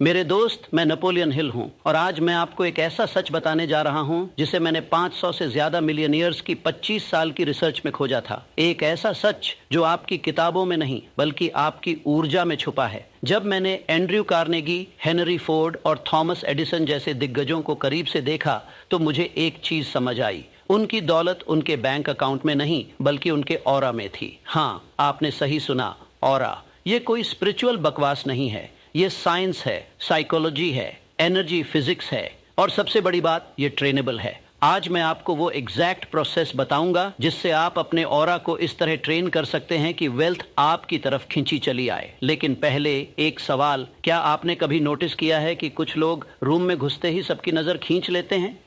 मेरे दोस्त, मैं नेपोलियन हिल हूं और आज मैं आपको एक ऐसा सच बताने जा रहा हूं जिसे मैंने 500 से ज्यादा मिलियनियर्स की 25 साल की रिसर्च में खोजा था। एक ऐसा सच जो आपकी किताबों में नहीं बल्कि आपकी ऊर्जा में छुपा है। जब मैंने एंड्रयू कार्नेगी, हेनरी फोर्ड और थॉमस एडिसन जैसे दिग्गजों को करीब से देखा तो मुझे एक चीज समझ आई। उनकी दौलत उनके बैंक अकाउंट में नहीं बल्कि उनके ऑरा में थी। हाँ, आपने सही सुना, ऑरा। ये कोई स्पिरिचुअल बकवास नहीं है, ये साइंस है, साइकोलॉजी है, एनर्जी फिजिक्स है और सबसे बड़ी बात, ये ट्रेनेबल है। आज मैं आपको वो एग्जैक्ट प्रोसेस बताऊंगा जिससे आप अपने ऑरा को इस तरह ट्रेन कर सकते हैं कि वेल्थ आपकी तरफ खिंची चली आए। लेकिन पहले एक सवाल, क्या आपने कभी नोटिस किया है कि कुछ लोग रूम में घुसते ही सबकी नज़र खींच लेते हैं?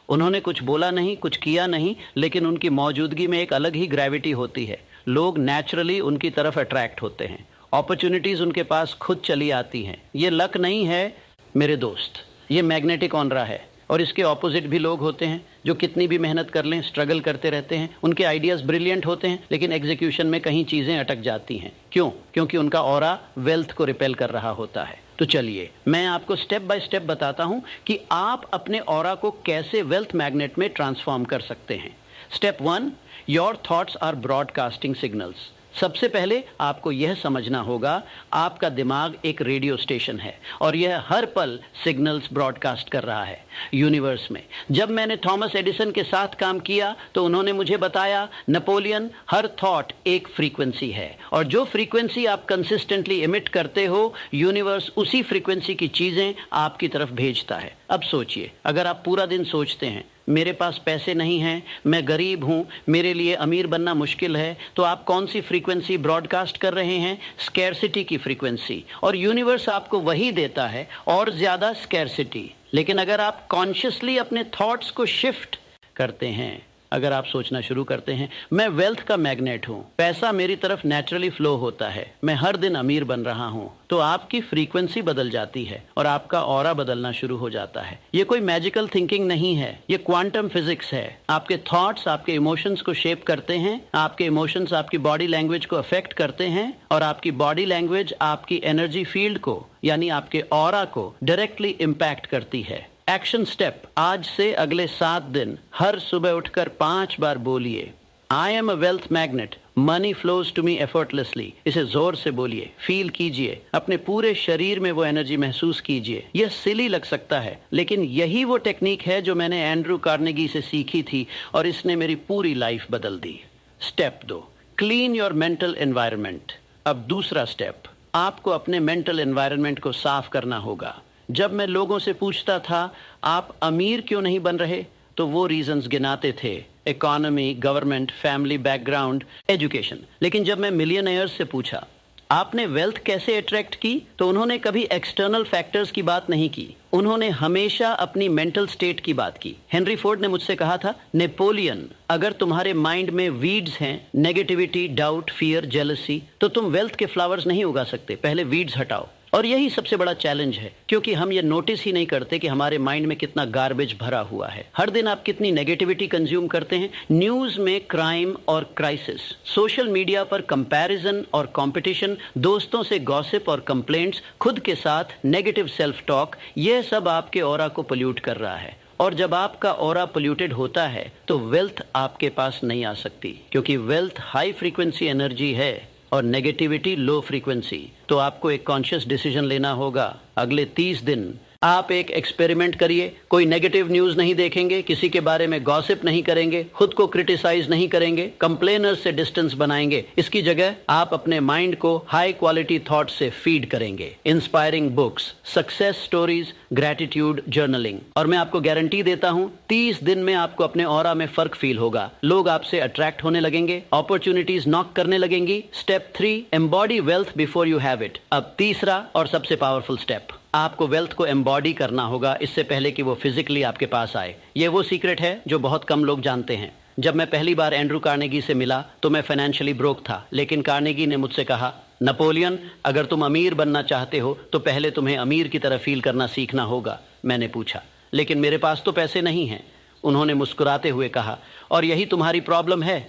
उन्होंने कुछ बोला नहीं, कुछ किया नहीं, लेकिन उनकी मौजूदगी में एक अलग ही ग्रेविटी होती है। लोग नेचुरली उनकी तरफ अट्रैक्ट होते हैं, अपॉर्चुनिटीज उनके पास खुद चली आती हैं। ये लक नहीं है मेरे दोस्त, ये मैग्नेटिक ऑनरा है। और इसके ऑपोजिट भी लोग होते हैं जो कितनी भी मेहनत कर लें, स्ट्रगल करते रहते हैं, उनके आइडियाज़ ब्रिलियंट होते हैं लेकिन एग्जीक्यूशन में कहीं चीज़ें अटक जाती हैं। क्यों? क्योंकि उनका ऑरा वेल्थ को रिपेल कर रहा होता है। तो चलिए मैं आपको स्टेप बाय स्टेप बताता हूं कि आप अपने ऑरा को कैसे वेल्थ मैग्नेट में ट्रांसफॉर्म कर सकते हैं। Step 1, your thoughts are broadcasting signals. सबसे पहले आपको यह समझना होगा, आपका दिमाग एक रेडियो स्टेशन है और यह हर पल सिग्नल्स ब्रॉडकास्ट कर रहा है यूनिवर्स में। जब मैंने थॉमस एडिसन के साथ काम किया तो उन्होंने मुझे बताया, नेपोलियन, हर थॉट एक फ्रीक्वेंसी है और जो फ्रीक्वेंसी आप कंसिस्टेंटली इमिट करते हो, यूनिवर्स उसी फ्रीक्वेंसी की चीज़ें आपकी तरफ भेजता है। अब सोचिए, अगर आप पूरा दिन सोचते हैं मेरे पास पैसे नहीं हैं, मैं गरीब हूं, मेरे लिए अमीर बनना मुश्किल है, तो आप कौन सी फ्रीक्वेंसी ब्रॉडकास्ट कर रहे हैं? स्कैरसिटी की फ्रीक्वेंसी। और यूनिवर्स आपको वही देता है और ज़्यादा स्कैरसिटी। लेकिन अगर आप कॉन्शियसली अपने थॉट्स को शिफ्ट करते हैं, अगर आप सोचना शुरू करते हैं, मैं वेल्थ का मैग्नेट हूँ, पैसा मेरी तरफ नेचुरली फ्लो होता है, मैं हर दिन अमीर बन रहा हूँ, तो आपकी फ्रीक्वेंसी बदल जाती है और आपका ऑरा बदलना शुरू हो जाता है। ये कोई मैजिकल थिंकिंग नहीं है, ये क्वांटम फिजिक्स है। आपके थॉट्स आपके इमोशंस को शेप करते हैं, आपके इमोशंस आपकी बॉडी लैंग्वेज को अफेक्ट करते हैं और आपकी बॉडी लैंग्वेज आपकी एनर्जी फील्ड को, यानी आपके ऑरा को डायरेक्टली इम्पैक्ट करती है। एक्शन स्टेप, आज से अगले 7 दिन हर सुबह उठकर 5 बार बोलिए, I am a wealth magnet, money flows to me effortlessly. इसे जोर से बोलिए, फील कीजिए, अपने पूरे शरीर में वो एनर्जी महसूस कीजिए। यह सिली लग सकता है लेकिन यही वो टेक्निक है जो मैंने एंड्रयू कार्नेगी से सीखी थी और इसने मेरी पूरी लाइफ बदल दी। Step 2, clean your mental environment. अब दूसरा स्टेप, आपको अपने मेंटल एनवायरनमेंट को साफ करना होगा। जब मैं लोगों से पूछता था आप अमीर क्यों नहीं बन रहे, तो वो रीजंस गिनाते थे, economy, government, family background, education. लेकिन जब मैं मिलियनेयर्स से पूछा आपने वेल्थ कैसे अट्रैक्ट की, तो उन्होंने कभी एक्सटर्नल फैक्टर्स की बात नहीं की, उन्होंने हमेशा अपनी मेंटल स्टेट की बात की। हेनरी फोर्ड ने मुझसे कहा था, नेपोलियन, अगर तुम्हारे माइंड में वीड्स हैं, नेगेटिविटी, डाउट, फियर, जेलसी, तो तुम वेल्थ के फ्लावर्स नहीं उगा सकते, पहले वीड्स हटाओ। और यही सबसे बड़ा चैलेंज है, क्योंकि हम ये नोटिस ही नहीं करते कि हमारे माइंड में कितना गार्बेज भरा हुआ है। हर दिन आप कितनी नेगेटिविटी कंज्यूम करते हैं। न्यूज़ में क्राइम और क्राइसिस, सोशल मीडिया पर कंपैरिजन और कंपटीशन, दोस्तों से गॉसिप और कंप्लेंट्स, खुद के साथ नेगेटिव सेल्फ टॉक, यह सब आपके ऑरा को पोल्यूट कर रहा है। और जब आपका ऑरा पोल्यूटेड होता है तो वेल्थ आपके पास नहीं आ सकती, क्योंकि वेल्थ हाई फ्रीक्वेंसी एनर्जी है और नेगेटिविटी लो फ्रीक्वेंसी। तो आपको एक कॉन्शियस डिसीजन लेना होगा। अगले 30 दिन आप एक एक्सपेरिमेंट करिए, कोई नेगेटिव न्यूज़ नहीं देखेंगे, किसी के बारे में गॉसिप नहीं करेंगे, खुद को क्रिटिसाइज नहीं करेंगे, कंप्लेनर्स से डिस्टेंस बनाएंगे। इसकी जगह आप अपने माइंड को हाई क्वालिटी थॉट से फीड करेंगे। Inspiring books, success stories, gratitude journaling. और मैं आपको गारंटी देता हूं 30 दिन में आपको अपने ऑरा में फर्क फील होगा। लोग आपसे अट्रैक्ट होने लगेंगे, अपॉर्चुनिटीज नॉक करने लगेंगी। Step 3, embody wealth before you have it. अब तीसरा और सबसे पावरफुल स्टेप, आपको वेल्थ को एम्बॉडी करना होगा इससे पहले कि वो फिजिकली आपके पास आए। ये वो सीक्रेट है जो बहुत कम लोग जानते हैं। जब मैं पहली बार एंड्रयू कार्नेगी से मिला तो मैं फाइनेंशियली ब्रोक था, लेकिन कार्नेगी ने मुझसे कहा, नेपोलियन, अगर तुम अमीर बनना चाहते हो तो पहले तुम्हें अमीर की तरह फील करना सीखना होगा। मैंने पूछा, लेकिन मेरे पास तो पैसे नहीं हैं। उन्होंने मुस्कुराते हुए कहा, और यही तुम्हारी प्रॉब्लम है,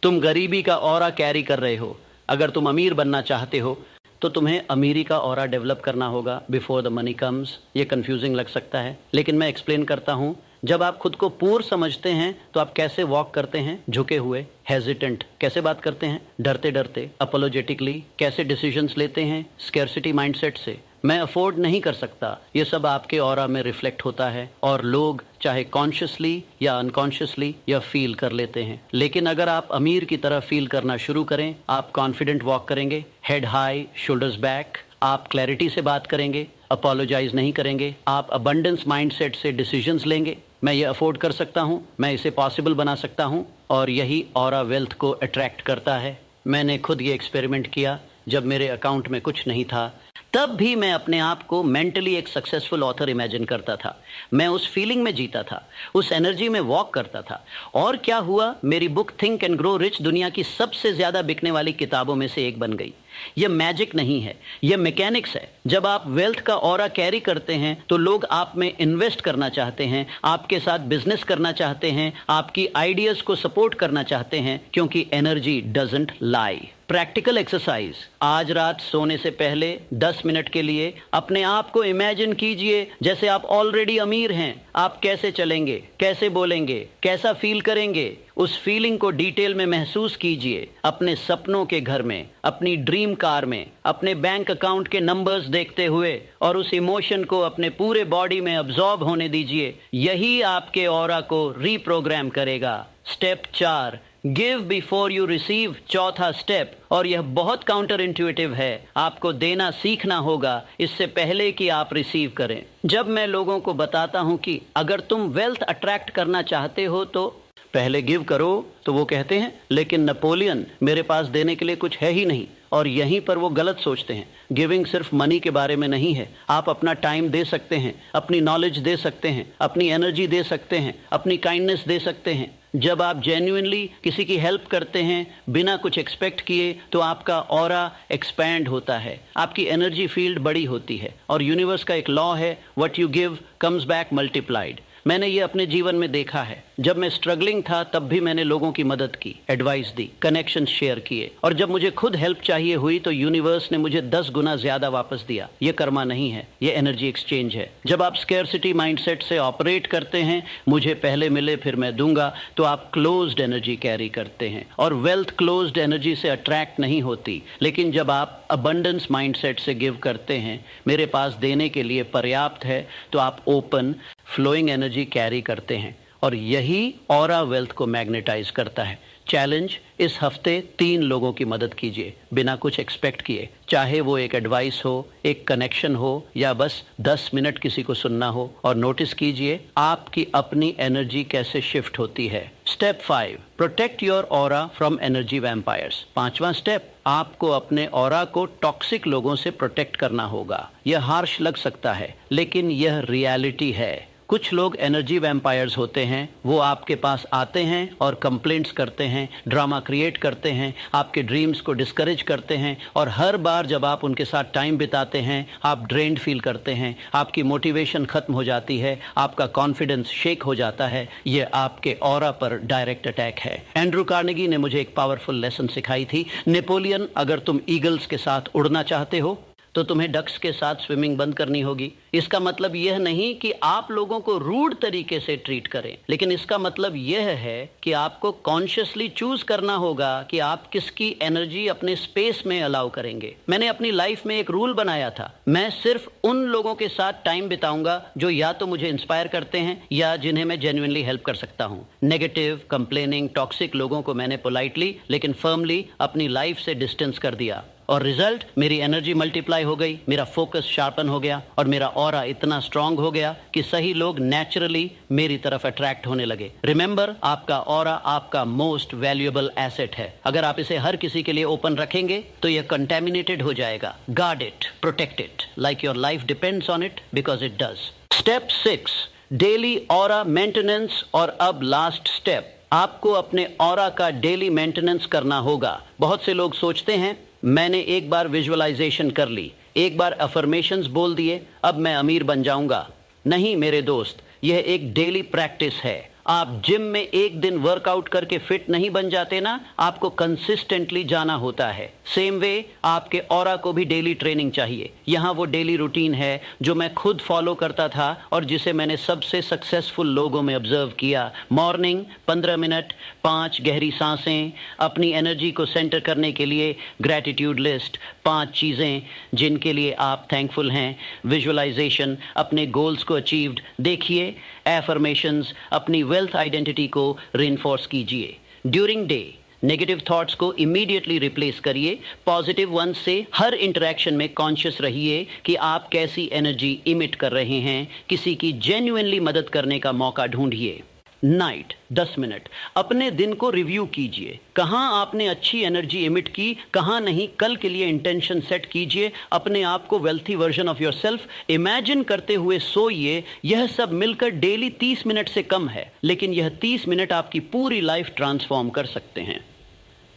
तुम गरीबी का ऑरा कैरी कर रहे हो। अगर तुम अमीर बनना चाहते हो तो तुम्हें अमीरी का ऑरा डेवलप करना होगा बिफोर द मनी कम्स। ये कंफ्यूजिंग लग सकता है, लेकिन मैं एक्सप्लेन करता हूँ। जब आप खुद को पूर समझते हैं तो आप कैसे वॉक करते हैं, झुके हुए, हेजिटेंट, कैसे बात करते हैं, डरते डरते, अपोलोजेटिकली, कैसे डिसीजंस लेते हैं, स्कैर्सिटी माइंडसेट से, मैं अफोर्ड नहीं कर सकता, ये सब आपके ऑरा में रिफ्लेक्ट होता है और लोग चाहे कॉन्शियसली या अनकॉन्शियसली या फील कर लेते हैं। लेकिन अगर आप अमीर की तरह फील करना शुरू करें, आप कॉन्फिडेंट वॉक करेंगे, हेड हाई, शोल्डर्स बैक, आप क्लैरिटी से बात करेंगे, अपोलोजाइज नहीं करेंगे, आप अबंडेंस माइंडसेट से डिसीजंस लेंगे, मैं ये अफोर्ड कर सकता हूँ, मैं इसे पॉसिबल बना सकता हूँ, और यही ऑरा वेल्थ को अट्रैक्ट करता है। मैंने खुद ये एक्सपेरिमेंट किया। जब मेरे अकाउंट में कुछ नहीं था तब भी मैं अपने आप को मेंटली एक सक्सेसफुल ऑथर इमेजिन करता था। मैं उस फीलिंग में जीता था, उस एनर्जी में वॉक करता था। और क्या हुआ, मेरी book think and grow rich दुनिया की सबसे ज्यादा बिकने वाली किताबों में से एक बन गई। यह मैजिक नहीं है, यह मैकेनिक्स है। जब आप वेल्थ का ऑरा कैरी करते हैं तो लोग आप में इन्वेस्ट करना चाहते हैं, आपके साथ बिजनेस करना चाहते हैं, आपकी आइडियाज को सपोर्ट करना चाहते हैं, क्योंकि energy doesn't lie. Practical exercise, आज रात सोने से पहले 10 मिनट के लिए अपने आप को इमेजिन कीजिए जैसे आप ऑलरेडी अमीर हैं। आप कैसे चलेंगे, कैसे बोलेंगे, कैसा फील करेंगे, उस फीलिंग को डिटेल में महसूस कीजिए। अपने सपनों के घर में, अपनी ड्रीम कार में, अपने बैंक अकाउंट के नंबर्स देखते हुए, और उस इमोशन को अपने पूरे बॉडी में अब्सॉर्ब होने दीजिए। यही आपके ऑरा को रीप्रोग्राम करेगा। Step 4, give before you receive, चौथा स्टेप, और यह बहुत काउंटर इंट्यूटिव है। आपको देना सीखना होगा इससे पहले कि आप रिसीव करें। जब मैं लोगों को बताता हूं कि अगर तुम वेल्थ अट्रैक्ट करना चाहते हो तो पहले गिव करो, तो वो कहते हैं लेकिन नेपोलियन, मेरे पास देने के लिए कुछ है ही नहीं। और यहीं पर वो गलत सोचते हैं। गिविंग सिर्फ मनी के बारे में नहीं है। आप अपना टाइम दे सकते हैं, अपनी नॉलेज दे सकते हैं, अपनी एनर्जी दे सकते हैं, अपनी काइंडनेस दे सकते हैं। जब आप जेन्युइनली किसी की हेल्प करते हैं बिना कुछ एक्सपेक्ट किए, तो आपका ऑरा एक्सपैंड होता है, आपकी एनर्जी फील्ड बड़ी होती है। और यूनिवर्स का एक लॉ है, what you give comes back multiplied. मैंने ये अपने जीवन में देखा है। जब मैं स्ट्रगलिंग था तब भी मैंने लोगों की मदद की, एडवाइस दी, कनेक्शन शेयर किए, और जब मुझे खुद हेल्प चाहिए हुई तो यूनिवर्स ने मुझे 10 गुना ज्यादा वापस दिया। ये कर्मा नहीं है, ये एनर्जी एक्सचेंज है। जब आप स्कैर्सिटी माइंडसेट से ऑपरेट करते हैं, मुझे पहले मिले फिर मैं दूंगा, तो आप क्लोज्ड एनर्जी कैरी करते हैं। और वेल्थ क्लोज्ड एनर्जी से अट्रैक्ट नहीं होती। लेकिन जब आप अबंडेंस माइंडसेट से गिव करते हैं, मेरे पास देने के लिए पर्याप्त है, तो आप ओपन फ्लोइंग एनर्जी कैरी करते हैं। और यही ऑरा वेल्थ को मैग्नेटाइज करता है। चैलेंज, इस हफ्ते 3 लोगों की मदद कीजिए बिना कुछ एक्सपेक्ट किए, चाहे वो एक एडवाइस हो, एक कनेक्शन हो, या बस 10 मिनट किसी को सुनना हो, और नोटिस कीजिए आपकी अपनी एनर्जी कैसे शिफ्ट होती है। Step 5, protect your aura from energy vampires. 5वां स्टेप, आपको अपने ऑरा को टॉक्सिक लोगों से प्रोटेक्ट करना होगा। यह हार्श लग सकता है, लेकिन यह रियलिटी है। कुछ लोग एनर्जी वैम्पायर्स होते हैं। वो आपके पास आते हैं और कंप्लेंट्स करते हैं, ड्रामा क्रिएट करते हैं, आपके ड्रीम्स को डिस्करेज करते हैं, और हर बार जब आप उनके साथ टाइम बिताते हैं, आप ड्रेन्ड फील करते हैं, आपकी मोटिवेशन खत्म हो जाती है, आपका कॉन्फिडेंस शेक हो जाता है। ये आपके ऑरा पर डायरेक्ट अटैक है। एंड्रू कार्नेगी ने मुझे एक पावरफुल लेसन सिखाई थी, नेपोलियन, अगर तुम ईगल्स के साथ उड़ना चाहते हो तो तुम्हें डक्स के साथ स्विमिंग बंद करनी होगी। इसका मतलब यह नहीं कि आप लोगों को रूड तरीके से ट्रीट करें, लेकिन इसका मतलब यह है कि आपको कॉन्शियसली चूज करना होगा कि आप किसकी एनर्जी अपने स्पेस में अलाउ करेंगे। मैंने अपनी लाइफ में एक रूल बनाया था, मैं सिर्फ उन लोगों के साथ टाइम बिताऊंगा जो या तो मुझे इंस्पायर करते हैं या जिन्हें मैं जेन्युइनली हेल्प कर सकता हूं। नेगेटिव, कंप्लेनिंग, टॉक्सिक लोगों को मैंने पोलाइटली लेकिन फर्मली अपनी लाइफ से डिस्टेंस कर दिया, और रिजल्ट, मेरी एनर्जी मल्टीप्लाई हो गई, मेरा फोकस शार्पन हो गया, और मेरा ऑरा इतना स्ट्रांग हो गया कि सही लोग नेचुरली मेरी तरफ अट्रैक्ट होने लगे। रिमेंबर, आपका ऑरा आपका मोस्ट वैल्यूएबल एसेट है। अगर आप इसे हर किसी के लिए ओपन रखेंगे तो यह कंटेमिनेटेड हो जाएगा। Guard it, protect it, like your life depends on it, because it does. Step 6, daily aura maintenance. और अब लास्ट स्टेप, आपको अपने ऑरा का डेली मेंटेनेंस करना होगा। बहुत से लोग सोचते हैं मैंने एक बार विजुअलाइजेशन कर ली, एक बार अफर्मेशंस बोल दिए, अब मैं अमीर बन जाऊंगा। नहीं मेरे दोस्त, यह एक डेली प्रैक्टिस है। आप जिम में एक दिन वर्कआउट करके फिट नहीं बन जाते ना, आपको कंसिस्टेंटली जाना होता है। सेम वे आपके ऑरा को भी डेली ट्रेनिंग चाहिए। यहाँ वो डेली रूटीन है जो मैं खुद फॉलो करता था और जिसे मैंने सबसे सक्सेसफुल लोगों में ऑब्जर्व किया। मॉर्निंग 15 मिनट, 5 गहरी सांसें, अपनी एनर्जी को सेंटर करने के लिए ग्रैटिट्यूड लिस्ट, 5 चीज़ें जिनके लिए आप थैंकफुल हैं, विजुअलाइजेशन, अपने गोल्स को अचीव्ड देखिए, एफर्मेशंस, अपनी वेल्थ आइडेंटिटी को रिइंफोर्स कीजिए। ड्यूरिंग डे नेगेटिव थॉट्स को इमीडिएटली रिप्लेस करिए, पॉजिटिव वन से हर इंटरेक्शन में कॉन्शियस रहिए कि आप कैसी एनर्जी इमिट कर रहे हैं। किसी की जेन्युइनली मदद करने का मौका ढूंढिए। नाइट 10 मिनट अपने दिन को रिव्यू कीजिए, कहाँ आपने अच्छी एनर्जी इमिट की, कहाँ नहीं। कल के लिए इंटेंशन सेट कीजिए, अपने आप को wealthy version of yourself imagine करते हुए सोइए। यह सब मिलकर डेली 30 मिनट से कम है, लेकिन यह 30 मिनट आपकी पूरी लाइफ ट्रांसफॉर्म कर सकते हैं।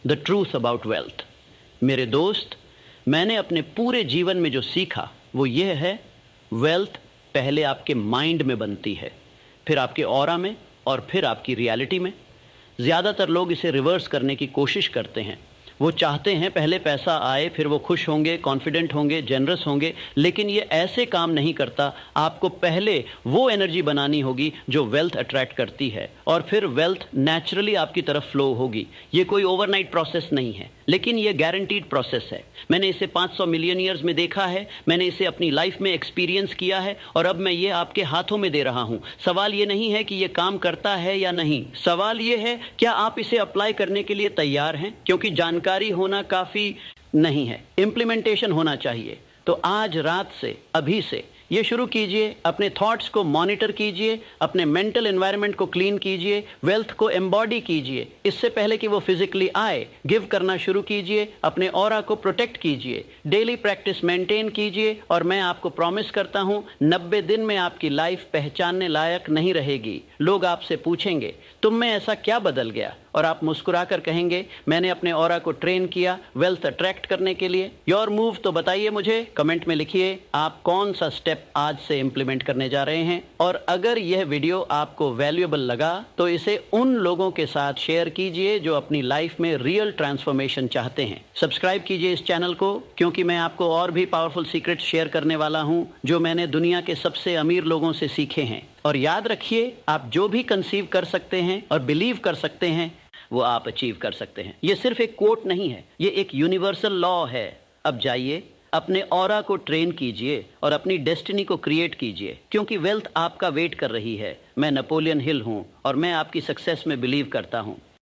The truth about wealth. मेरे दोस्त, मैंने अपने पूरे जीवन में जो सीखा वो यह है, वेल्थ पहले आपके माइंड में बनती है, फिर आपके ऑरा में और फिर आपकी रियलिटी में। ज़्यादातर लोग इसे रिवर्स करने की कोशिश करते हैं। वो चाहते हैं पहले पैसा आए, फिर वो खुश होंगे, कॉन्फिडेंट होंगे, जनरस होंगे, लेकिन ये ऐसे काम नहीं करता। आपको पहले वो एनर्जी बनानी होगी जो वेल्थ अट्रैक्ट करती है, और फिर वेल्थ नेचुरली आपकी तरफ फ्लो होगी। ये कोई ओवरनाइट प्रोसेस नहीं है, लेकिन ये गारंटीड प्रोसेस है। मैंने इसे 500 मिलियन ईयर्स में देखा है, मैंने इसे अपनी लाइफ में एक्सपीरियंस किया है, और अब मैं ये आपके हाथों में दे रहा हूँ। सवाल ये नहीं है कि ये काम करता है या नहीं, सवाल ये है क्या आप इसे अप्लाई करने के लिए तैयार हैं। क्योंकि जानकारी होना काफ़ी नहीं है, इम्प्लीमेंटेशन होना चाहिए। तो आज रात से, अभी से ये शुरू कीजिए, अपने थॉट्स को मॉनिटर कीजिए, अपने मेंटल एनवायरनमेंट को क्लीन कीजिए, वेल्थ को एम्बॉडी कीजिए। इससे पहले कि वो फिजिकली आए, गिव करना शुरू कीजिए, अपने ऑरा को प्रोटेक्ट कीजिए, डेली प्रैक्टिस मेंटेन कीजिए, और मैं आपको प्रॉमिस करता हूँ 90 दिन में आपकी लाइफ पहचानने लायक नहीं रहेगी। लोग आपसे पूछेंगे तुम में ऐसा क्या बदल गया, और आप मुस्कुराकर कहेंगे मैंने अपने ऑरा को ट्रेन किया वेल्थ अट्रैक्ट करने के लिए। योर मूव तो बताइए मुझे, कमेंट में लिखिए आप कौन सा स्टेप आज से इंप्लीमेंट करने जा रहे हैं। और अगर यह वीडियो आपको वैल्यूएबल लगा तो इसे उन लोगों के साथ शेयर कीजिए जो अपनी लाइफ में रियल ट्रांसफॉर्मेशन चाहते हैं। सब्सक्राइब कीजिए इस चैनल को, क्योंकि मैं आपको और भी पावरफुल सीक्रेट्स शेयर करने वाला हूं जो मैंने दुनिया के सबसे अमीर लोगों से सीखे हैं। और याद रखिए, आप जो भी कंसीव कर सकते हैं और बिलीव कर सकते हैं वो आप अचीव कर सकते हैं। ये सिर्फ एक कोट नहीं है, ये एक यूनिवर्सल लॉ है। अब जाइए, अपने ऑरा को ट्रेन कीजिए और अपनी डेस्टिनी को क्रिएट कीजिए, क्योंकि वेल्थ आपका वेट कर रही है। मैं नेपोलियन हिल हूँ और मैं आपकी सक्सेस में बिलीव करता हूँ।